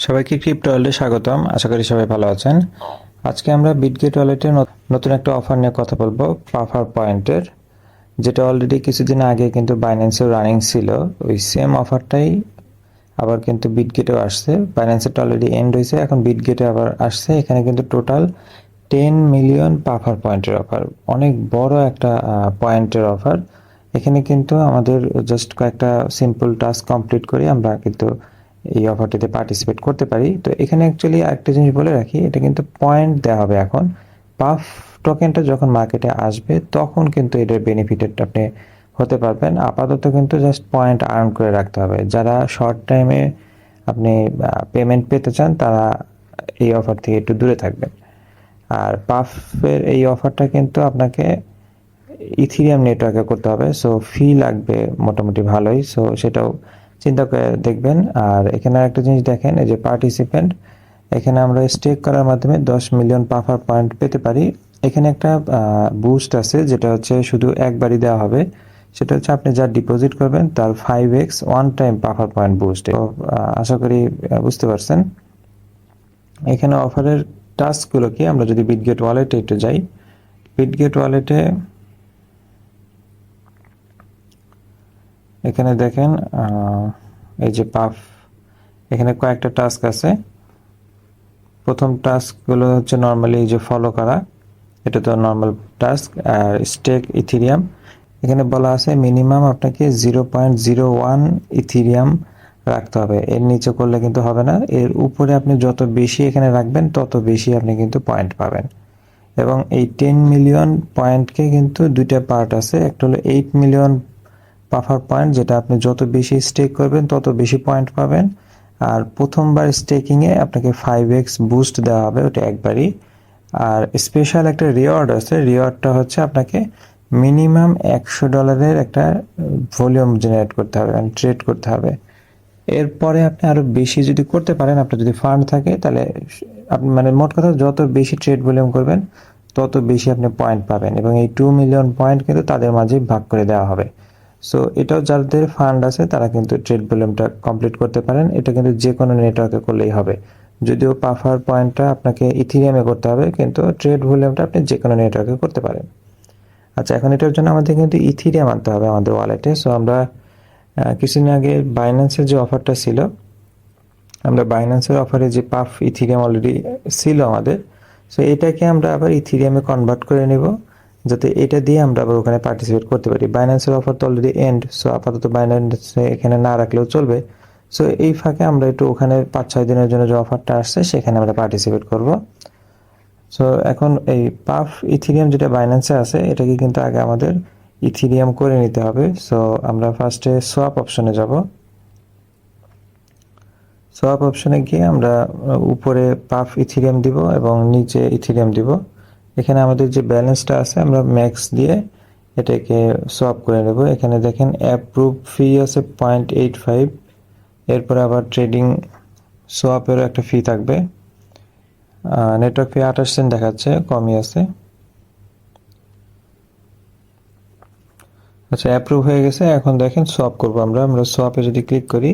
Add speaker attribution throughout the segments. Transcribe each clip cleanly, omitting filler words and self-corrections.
Speaker 1: সবাইকে ক্রিপ্টো ওয়ার্ল্ডে স্বাগতম। আশা করি সবাই ভালো আছেন। আজকে আমরা বিটগেট ওয়ালেটের নতুন একটা অফার নিয়ে কথা বলবো, পাফার পয়েন্টের, যেটা অলরেডি কিছুদিন আগে কিন্তু বাইন্যান্সেও রানিং ছিল। ওই সেম অফারটাই আবার কিন্তু বিটগেটেও আসছে। বাইন্যান্সেরটা অলরেডি এন্ড হয়েছে, এখন বিটগেটে আবার আসছে। এখানে কিন্তু টোটাল 10 মিলিয়ন পাফার পয়েন্টের অফার, অনেক বড় একটা পয়েন্টের অফার। এখানে কিন্তু আমাদের জাস্ট কয়েকটা সিম্পল টাস্ক কমপ্লিট করে আমরা কিন্তু এই অফারটিতে পার্টিসিপেট করতে পারি। তো এখানে অ্যাকচুয়ালি একটা জিনিস বলে রাখি, এটা কিন্তু পয়েন্ট দেওয়া হবে। এখন পাফ টোকেনটা যখন মার্কেটে আসবে তখন কিন্তু এটার বেনিফিটেড আপনি হতে পারবেন। আপাতত কিন্তু জাস্ট পয়েন্ট আর্ন করে রাখতে হবে। যারা শর্ট টাইমে আপনি পেমেন্ট পেতে চান তারা এই অফার থেকে একটু দূরে থাকবেন। আর পাফের এই অফারটা কিন্তু আপনাকে ইথিরিয়াম নেটওয়ার্কে করতে হবে, সো ফি লাগবে মোটামুটি ভালোই, সো সেটাও চিন্তা করে দেখবেন। আর এখানে একটা জিনিস দেখেন, এই যে পার্টিসিপেন্ট, এখানে আমরা স্টেক করার মাধ্যমে 10 মিলিয়ন পাফার পয়েন্ট পেতে পারি। এখানে একটা বুস্ট আছে যেটা হচ্ছে শুধু একবারই দেওয়া হবে, সেটা হচ্ছে আপনি যা ডিপোজিট করবেন তার 5x ওয়ান টাইম পাফার পয়েন্ট বুস্ট। আশা করি বুঝতে পারছেন। এখানে অফারের টাস্কগুলো কি, আমরা যদি বিটগেট ওয়ালেটে একটু যাই, বিটগেট ওয়ালেটে এখানে দেখেন এই যে পাফ, এখানে কয়েকটা টাস্ক আছে। প্রথম টাস্কগুলো হচ্ছে নর্মালি এই যে ফলো করা, এটা তো নর্মাল টাস্ক। আর স্টেক ইথিরিয়াম, এখানে বলা আছে মিনিমাম আপনাকে 0.01 ইথিরিয়াম রাখতে হবে, এর নিচে করলে কিন্তু হবে না। এর উপরে আপনি যত বেশি এখানে রাখবেন তত বেশি আপনি কিন্তু পয়েন্ট পাবেন। এবং এই 10 মিলিয়ন পয়েন্টকে কিন্তু দুইটা পার্ট আছে, একটা হলো 8 মিলিয়ন পাফার পয়েন্ট, যেটা আপনি যত বেশি স্টেক করবেন তত বেশি পয়েন্ট পাবেন। আর প্রথমবার স্টেকিংয়ে আপনাকে 5x বুস্ট দেওয়া হবে, ওটা একবারই। আর স্পেশাল একটা রিওয়ার্ড আছে, রিওয়ার্ডটা হচ্ছে আপনাকে মিনিমাম $100 একটা ভলিউম জেনারেট করতে হবে, মানে ট্রেড করতে হবে। এরপরে আপনি আরো বেশি যদি করতে পারেন, আপনার যদি ফান্ড থাকে, তাহলে আপনি মানে মোট কথা যত বেশি ট্রেড ভলিউম করবেন তত বেশি আপনি পয়েন্ট পাবেন। এবং এই 2 মিলিয়ন পয়েন্ট কিন্তু তাদের মাঝে ভাগ করে দেওয়া হবে। সো এটাও যাদের ফান্ড আছে তারা কিন্তু ট্রেড ভলিউমটা কমপ্লিট করতে পারেন। এটা কিন্তু যে কোনো নেটওয়ার্কে করলেই হবে, যদিও পাফার পয়েন্টটা আপনাকে ইথিরিয়ামে করতে হবে, কিন্তু ট্রেড ভলিউমটা আপনি যে কোনো নেটওয়ার্কে করতে পারেন। আচ্ছা, এখন এটার জন্য আমাদের কিন্তু ইথিরিয়াম আনতে হবে আমাদের ওয়ালেটে। সো আমরা কিছুদিন আগে বাইন্যান্সের যে অফারটা ছিল, আমরা বাইন্যান্সের অফারে যে পাফ ইথিরিয়াম অলরেডি ছিল আমাদের, সো এটাকে আমরা আবার ইথিরিয়ামে কনভার্ট করে নেব, যাতে এটা দিয়ে আমরা আবার ওখানে পার্টিসিপেট করতে পারি। বাইন্যান্সের অফার তো অলরেডি এন্ড, সো আপাতত বাইন্যান্সে এখানে না রাখলেও চলবে। সো এই ফাঁকে আমরা একটু ওখানে 5-6 দিনের জন্য যে অফারটা আসছে সেখানে আমরা পার্টিসিপেট করব। সো এখন এই পাফ ইথিরিয়াম যেটা বাইন্যান্সে আছে, এটাকে কিন্তু আগে আমাদের ইথিরিয়াম করে নিতে হবে। সো আমরা ফার্স্টে সোয়াপ অপশনে যাব। সোয়াপ অপশনে গিয়ে আমরা উপরে পাফ ইথিরিয়াম দিব এবং নিচে ইথিরিয়াম দিব। এখানে আমাদের যে ব্যালেন্সটা আছে আমরা ম্যাক্স দিয়ে এটাকে সোয়াপ করে নেব। এখানে দেখেন অ্যাপ্রুভ ফি আছে 0.85, এরপরে আবার ট্রেডিং সোয়াপেরও একটা ফি থাকবে। নেটওয়ার্ক ফি 28 সেন্ট দেখাচ্ছে, কমই আছে। আচ্ছা, অ্যাপ্রুভ হয়ে গেছে। এখন দেখেন সোয়াপ করবো আমরা সোয়াপে যদি ক্লিক করি,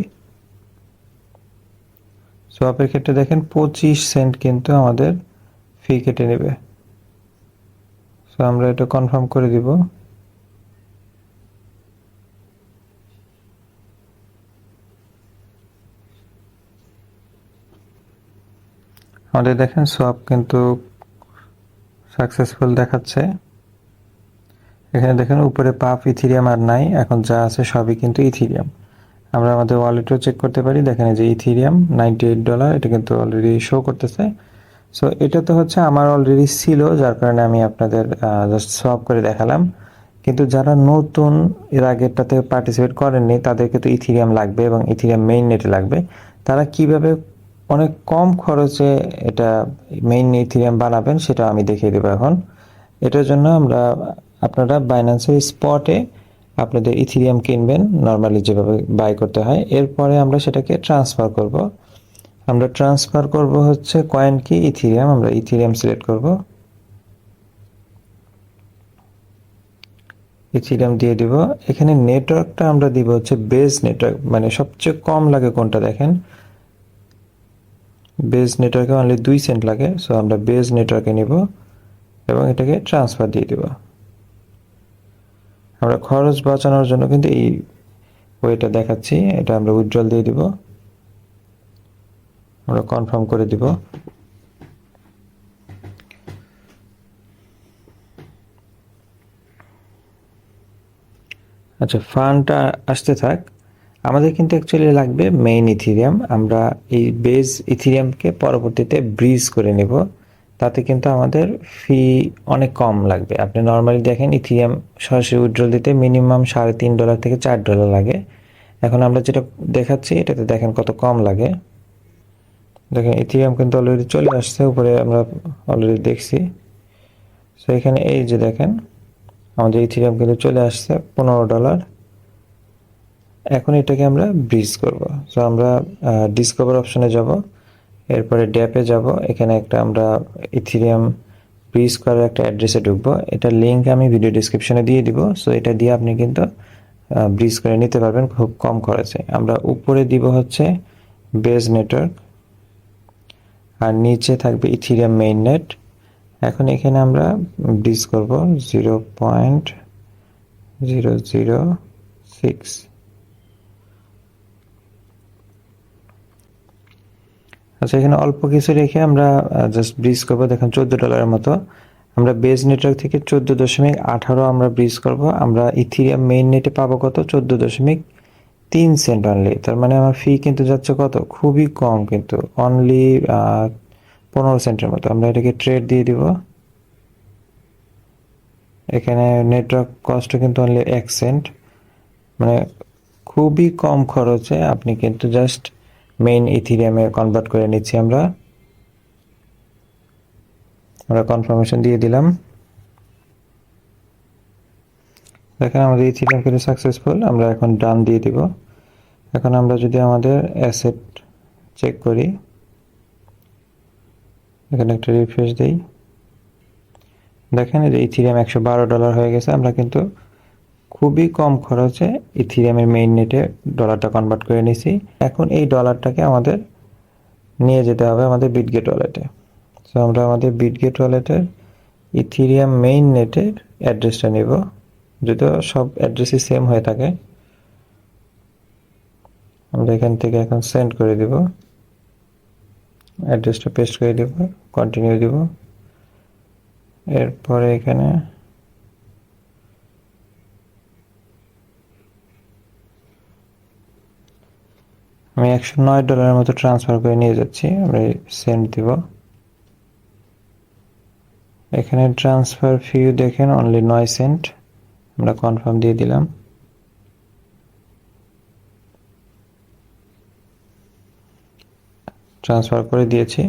Speaker 1: সোয়াপের ক্ষেত্রে দেখেন 25 সেন্ট কিন্তু আমাদের ফি কেটে নেবে। সো আমরা এটা কনফার্ম করে দিব। আমাদের দেখেন সোয়াপ কিন্তু সাকসেসফুল দেখাচ্ছে। এখানে দেখেন উপরে পাফ ইথিরিয়াম আর নাই, এখন যা আছে সবই কিন্তু ইথিরিয়াম। আমরা আমাদের ওয়ালেটও চেক করতে পারি, দেখেন যে ইথিরিয়াম $98, এটা কিন্তু অলরেডি শো করতেছে। সো এটা তো হচ্ছে আমার অলরেডি ছিল, যার কারণে আমি আপনাদের জাস্ট সোয়াপ করে দেখালাম। কিন্তু যারা নতুন, এর আগেরটাতে পার্টিসিপেট করেননি, তাদেরকে তো ইথিরিয়াম লাগবে এবং ইথিরিয়াম মেইন নেটে লাগবে। তারা কিভাবে অনেক কম খরচে এটা মেইন ইথিরিয়াম বানাবেন সেটা আমি দেখিয়ে দেবো এখন। এটার জন্য আপনারা বাইন্যান্সের স্পটে আপনাদের ইথিরিয়াম কিনবেন, নর্মালি যেভাবে বাই করতে হয়। এরপরে আমরা সেটাকে ট্রান্সফার করব। আমরা ট্রান্সফার করব হচ্ছে কয়েন কি ইথিরিয়াম, আমরা ইথিরিয়াম সিলেক্ট করব, ইথিরিয়াম দিয়ে দিব। এখানে নেটওয়ার্কটা আমরা দিব হচ্ছে বেজ নেটওয়ার্ক, মানে সবচেয়ে কম লাগে কোনটা দেখেন, বেজ নেটওয়ার্কে অনলি 2 সেন্ট লাগে, সো আমরা বেজ নেটওয়ার্কে নিব এবং এটাকে ট্রান্সফার দিয়ে দেব। আমরা খরচ বাঁচানোর জন্য কিন্তু এই ওয়েটা দেখাচ্ছি, এটা আমরা উইথড্রল দিয়ে দিব, আমরা কনফার্ম করে দিব। আচ্ছা, ফান্ডটা আসতে থাক। আমাদের কিন্তু অ্যাকচুয়ালি লাগবে মেইন ইথিরিয়াম। আমরা এই বেজ ইথিরিয়ামকে পরবর্তীতে ব্রিজ করে নেব, তাতে কিন্তু আমাদের ফি অনেক কম লাগবে। আপনি নর্মালি দেখেন ইথিরিয়াম সরাসরি উইথড্রল দিতে মিনিমাম $3.5 থেকে $4 লাগে। এখন আমরা যেটা দেখাচ্ছি এটাতে দেখেন কত কম লাগে। দেখেন ইথিরিয়াম কিন্তু অলরেডি চলে আসছে উপরে, আমরা অলরেডি দেখছি। সো এখানে এই যে দেখেন আমাদের ইথিরিয়াম কিন্তু চলে আসছে $15। এখন এটাকে আমরা ব্রিজ করব। সো আমরা ডিসকভার অপশনে যাব, এরপরে ড্যাপে যাব। এখানে একটা আমরা ইথিরিয়াম ব্রিজ করার একটা অ্যাড্রেসে ঢুকবো, এটার লিঙ্ক আমি ভিডিও ডিসক্রিপশনে দিয়ে দিব। সো এটা দিয়ে আপনি কিন্তু ব্রিজ করে নিতে পারবেন খুব কম খরচে। আমরা উপরে দিব হচ্ছে বেজ নেটওয়ার্ক, আর নিচে থাকবে ইথিরিয়াম মেইন নেট। এখন এখানে আমরা ব্রিজ করব 0.006। আচ্ছা, এখানে অল্প কিছু রেখে আমরা জাস্ট ব্রিজ করবো। দেখেন $14 মতো। আমরা বেজ নেটওয়ার্ক থেকে 14.18 আমরা ব্রিজ করব। আমরা ইথিরিয়াম মেইন নেটে পাবো কত? 14.3 সেন্ট অনলি। তার মানে আমার ফি কিন্তু যাচ্ছে কত? খুবই কম, কিন্তু অনলি 15 সেন্টের মতো। আমরা এটাকে ট্রেড দিয়ে দিব। এখানে নেটওয়ার্ক কস্ট কিন্তু অনলি 1 সেন্ট, মানে খুবই কম খরচে আপনি কিন্তু জাস্ট মেইন ইথিরিয়ামে কনভার্ট করে নিচ্ছি। আমরা কনফার্মেশন দিয়ে দিলাম। দেখেন আমাদের ইথিরিয়াম কিন্তু সাকসেসফুল। আমরা এখন ডান দিয়ে দিব। এখন আমরা যদি আমাদের অ্যাসেট চেক করি, এখানে একটা রিফ্রেশ দেই, দেখেন এই যে ইথিরিয়াম $112 হয়ে গেছে। আমরা কিন্তু খুবই কম খরচে ইথিরিয়ামের মেইন নেটে ডলারটা কনভার্ট করে নিছি। এখন এই ডলারটাকে আমাদের নিয়ে যেতে হবে আমাদের বিটগেট ওয়ালেটে। সো আমরা আমাদের বিটগেট ওয়ালেটের ইথিরিয়াম মেইন নেটের অ্যাড্রেসটা নেব, যদিও সব অ্যাড্রেসই সেম হয়ে থাকে। আমরা এখান থেকে এখন সেন্ড করে দিব, অ্যাড্রেসটা পেস্ট করে দিব, কন্টিনিউ দিব। এরপরে এখানে আমি $109 মতো ট্রান্সফার করে নিয়ে যাচ্ছি। আমরা সেন্ড দিব। এখানে ট্রান্সফার ফি দেখেন অনলি 9 সেন্ট। আমরা কনফার্ম দিয়ে দিলাম। ট্রান্সফার করে দিয়েছি।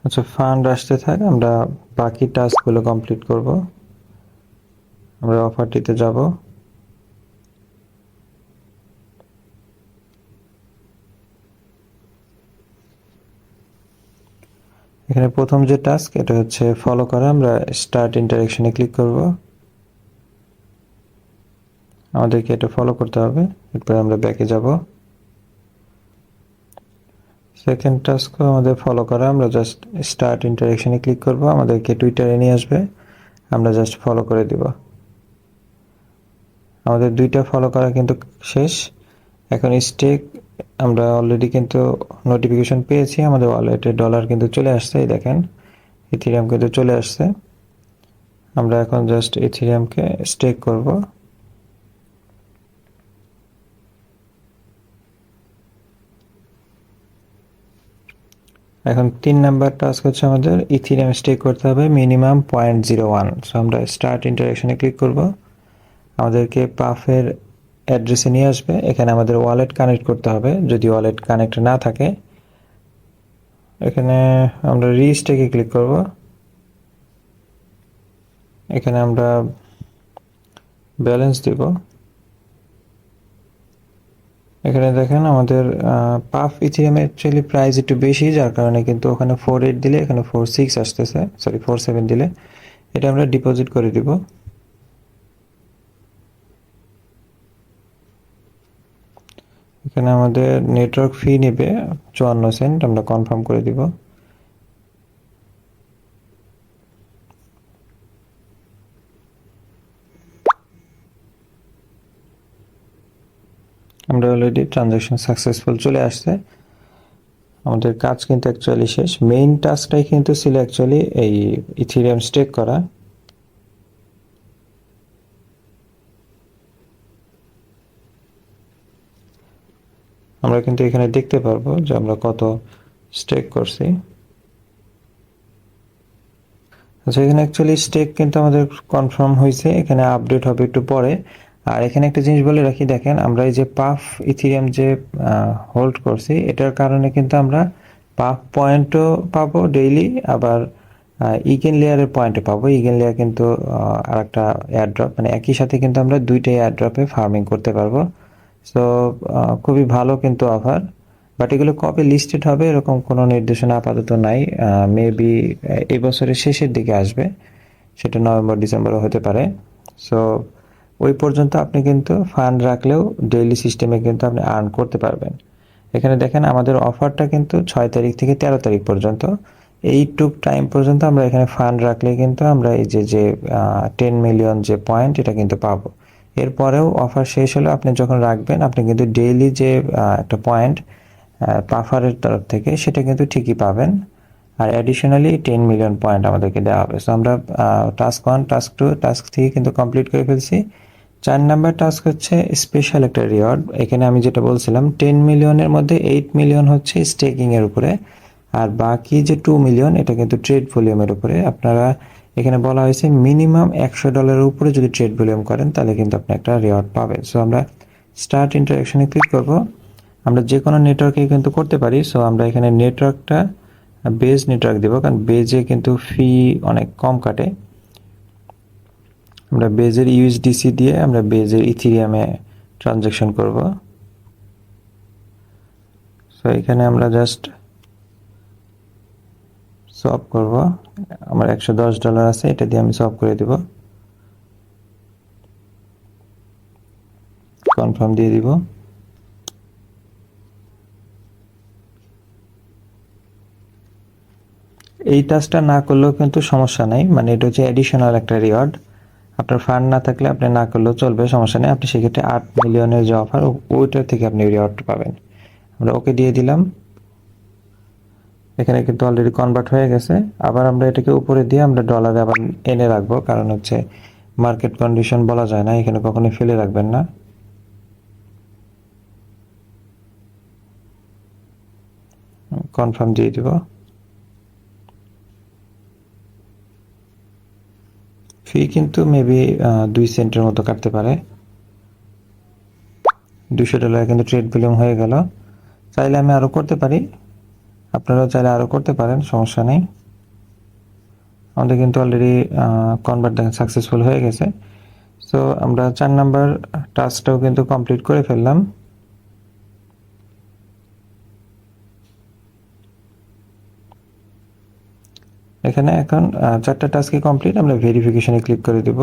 Speaker 1: আচ্ছা, ফান্ড আসতে থাক, আমরা বাকি টাস্কগুলো কমপ্লিট করব। আমরা অফারটিতে যাব। এখানে প্রথম যে টাস্ক এটা হচ্ছে ফলো করা। আমরা স্টার্ট ইন্টারেকশনে ক্লিক করব। আমাদেরকে এটা ফলো করতে হবে। এরপর আমরা ব্যাকে যাব। সেকেন্ড টাস্কও আমাদের ফলো করা। আমরা জাস্ট স্টার্ট ইন্টারেকশনে ক্লিক করব, আমাদেরকে টুইটারে নিয়ে আসবে, আমরা জাস্ট ফলো করে দিব। আমাদের দুইটা ফলো করা কিন্তু শেষ। এখন স্টেক আমরা অলরেডি কিন্তু নোটিফিকেশন পেয়েছি, আমাদের ওয়ালেটে ডলার কিন্তু চলে আসছে। এই দেখেন ইথিরিয়াম কিন্তু চলে আসছে। আমরা এখন জাস্ট ইথিরিয়ামকে স্টেক করব। এখন 3 নাম্বার টাস্ক হচ্ছে আমাদের ইথিরিয়াম স্টেক করতে হবে মিনিমাম 0.01। সো আমরা স্টার্ট ইন্টারেকশনে ক্লিক করব, আমাদেরকে পাফের অ্যাড্রেসে নিয়ে আসবে। এখানে আমাদের ওয়ালেট কানেক্ট করতে হবে, যদি ওয়ালেট কানেক্ট না থাকে। এখানে আমরা রিস্টেকে ক্লিক করব। এখানে আমরা ব্যালেন্স দিব। এখানে দেখেন আমাদের পাফ ইথিরিয়ামের অ্যাকচুয়ালি প্রাইস একটু বেশি, যার কারণে কিন্তু ওখানে 48 দিলে এখানে 46 আসতেছে, সরি 47 দিলে। এটা আমরা ডিপোজিট করে দিব। এখানে আমাদের নেটওয়ার্ক ফি নেবে 54 সেন্ট, আমরা কনফার্ম করে দিব। আমরা অলরেডি ট্রানজাকশন সাকসেসফুল চলে আসছে, আমাদের কাজ কিন্তু অ্যাকচুয়ালি শেষ। মেইন টাস্কটাই কিন্তু ছিল অ্যাকচুয়ালি এই ইথেরিয়াম স্টেক করা। আমরা কিন্তু এখানে দেখতে পারবো যে আমরা কত স্টেক করছি। আচ্ছা, এখানে অ্যাকচুয়ালি স্টেক কিন্তু আমাদের কনফার্ম হয়েছে, এখানে আপডেট হবে একটু পরে। আর এখানে একটা জিনিস বলে রাখি, দেখেন আমরা এই যে পাফ ইথেরিয়াম যে হোল্ড করছি, এটার কারণে কিন্তু আমরা পাফ পয়েন্টও পাবো ডেইলি, আবার ইগেন লেয়ারের পয়েন্টও পাবো। ইগেন লেয়ার কিন্তু আর একটা এয়ারড্রপ, মানে একই সাথে কিন্তু আমরা দুইটাই এয়ারড্রপে ফার্মিং করতে পারবো। সো খুবই ভালো কিন্তু অফার। বাট এগুলো কবে লিস্টেড হবে এরকম কোনো নির্দেশনা আপাতত নাই। মেবি এই বছরের শেষের দিকে আসবে, সেটা নভেম্বর ডিসেম্বরও হতে পারে। সো ওই পর্যন্ত আপনি কিন্তু ফান্ড রাখলেও ডেইলি সিস্টেমে কিন্তু আপনি আর্ন করতে পারবেন। এখানে দেখেন আমাদের অফারটা কিন্তু 6 তারিখ থেকে 13 তারিখ পর্যন্ত, এইটুক টাইম পর্যন্ত আমরা এখানে ফান্ড রাখলে কিন্তু আমরা এই যে 10 মিলিয়ন যে পয়েন্ট এটা কিন্তু পাবো। এরপরেও অফার শেষ হলে আপনি যখন রাখবেন, আপনি কিন্তু ডেইলি যে একটা পয়েন্ট পাফারের তরফ থেকে সেটা কিন্তু ঠিকই পাবেন। আর অ্যাডিশনালি 10 মিলিয়ন পয়েন্ট আমাদেরকে দেওয়া হবে। সো আমরা টাস্ক 1, টাস্ক 2, টাস্ক 3 কিন্তু কমপ্লিট করে ফেলছি। 4 নাম্বার টাস্ক হচ্ছে স্পেশাল একটা রিওয়ার্ড। এখানে আমি যেটা বলছিলাম 10 মিলিয়নের মধ্যে 8 মিলিয়ন হচ্ছে স্টেকিং এর উপরে, আর বাকি যে 2 মিলিয়ন এটা কিন্তু ট্রেড ভলিউমের উপরে। আপনারা এখানে বলা হয়েছে মিনিমাম $100 উপরে যদি ট্রেড ভলিউম করেন তাহলে কিন্তু আপনি একটা রিওয়ার্ড পাবেন। সো আমরা স্টার্ট ইন্টারাকশনে ক্লিক করব। আমরা যে কোনো নেটওয়ার্কে কিন্তু করতে পারি। সো আমরা এখানে নেটওয়ার্কটা বেজ নেটওয়ার্ক দেব, কারণ বেজে কিন্তু ফি অনেক কম কাটে। আমরা বেজের ইউএসডিসি দিয়ে আমরা বেজের ইথেরিয়ামে ট্রানজাকশন করব। সো এখানে আমরা জাস্ট সলভ করব। আমার $110 আছে, এটা দিয়ে আমি সলভ করে দিব, কনফার্ম দিয়ে দিব। এই টাস্কটা না করলেও কিন্তু সমস্যা নাই, মানে এটা হচ্ছে অ্যাডিশনাল একটা রিওয়ার্ড। আপনার ফান্ড না থাকলে আপনি না করলেও চলবে, সমস্যা নেই। আপনি সেক্ষেত্রে 8 মিলিয়নের যে অফার ওইটার থেকে আপনি রিওয়ার্ডটা পাবেন। আমরা ওকে দিয়ে দিলাম। এখানে কিন্তু অলরেডি কনভার্ট হয়ে গেছে। আবার আমরা এটাকে উপরে দিয়ে আমরা ডলারে আবার এনে রাখবো, কারণ হচ্ছে মার্কেট কন্ডিশন বলা যায় না, এখানে কখনোই ফেলে রাখবেন না। কনফার্ম দিয়ে দিব। ফি কিন্তু মেবি 2 সেন্টের মতো কাটতে পারে। $200 কিন্তু ট্রেড ভলিউম হয়ে গেল। চাইলে আমি আরও করতে পারি, আপনারাও চাইলে আরও করতে পারেন, সমস্যা নেই। আমাদের কিন্তু অলরেডি কনভার্ট দেখেন সাকসেসফুল হয়ে গেছে। সো আমরা 4 নাম্বার টাস্কটাও কিন্তু কমপ্লিট করে ফেললাম। এখানে এখন 4টা টাস্কই কমপ্লিট। আমরা ভেরিফিকেশনে ক্লিক করে দিব।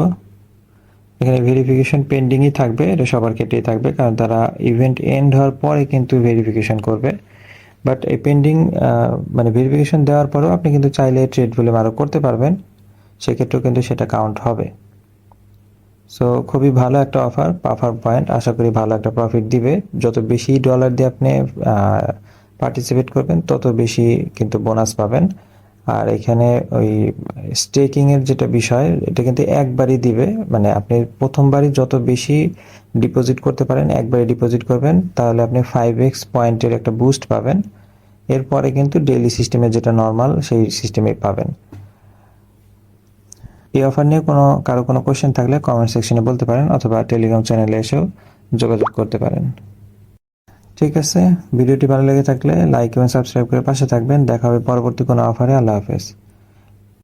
Speaker 1: এখানে ভেরিফিকেশন পেন্ডিংই থাকবে, এটা সবার ক্ষেত্রেই থাকবে, কারণ তারা ইভেন্ট এন্ড হওয়ার পরে কিন্তু ভেরিফিকেশন করবে। বাট এই পেন্ডিং মানে ভেরিফিকেশন দেওয়ার পরেও আপনি কিন্তু চাইলে ট্রেড ভলিউম আরও করতে পারবেন, সেক্ষেত্রেও কিন্তু সেটা কাউন্ট হবে। সো খুবই ভালো একটা অফার, পাফার পয়েন্ট। আশা করি ভালো একটা প্রফিট দিবে। যত বেশি ডলার দিয়ে আপনি পার্টিসিপেট করবেন তত বেশি কিন্তু বোনাস পাবেন। আর এখানে ওই স্টেকিং এর যেটা বিষয়, এটা কিন্তু একবারই দিবে, মানে আপনি প্রথমবারই যত বেশি ডিপোজিট করতে পারেন, একবারই ডিপোজিট করবেন, তাহলে আপনি 5x পয়েন্টের একটা বুস্ট পাবেন। এরপরে কিন্তু ডেইলি সিস্টেমে যেটা নর্মাল সেই সিস্টেমে পাবেন। এই অফার নিয়ে কারো কোনো কোশ্চেন থাকলে কমেন্ট সেকশনে বলতে পারেন, অথবা টেলিগ্রাম চ্যানেলে এসেও যোগাযোগ করতে পারেন। ঠিক আছে, ভিডিওটি ভালো লেগে থাকলে লাইক এবং সাবস্ক্রাইব করে পাশে থাকবেন। দেখা হবে পরবর্তী কোনো অফারে। আল্লাহ হাফেজ।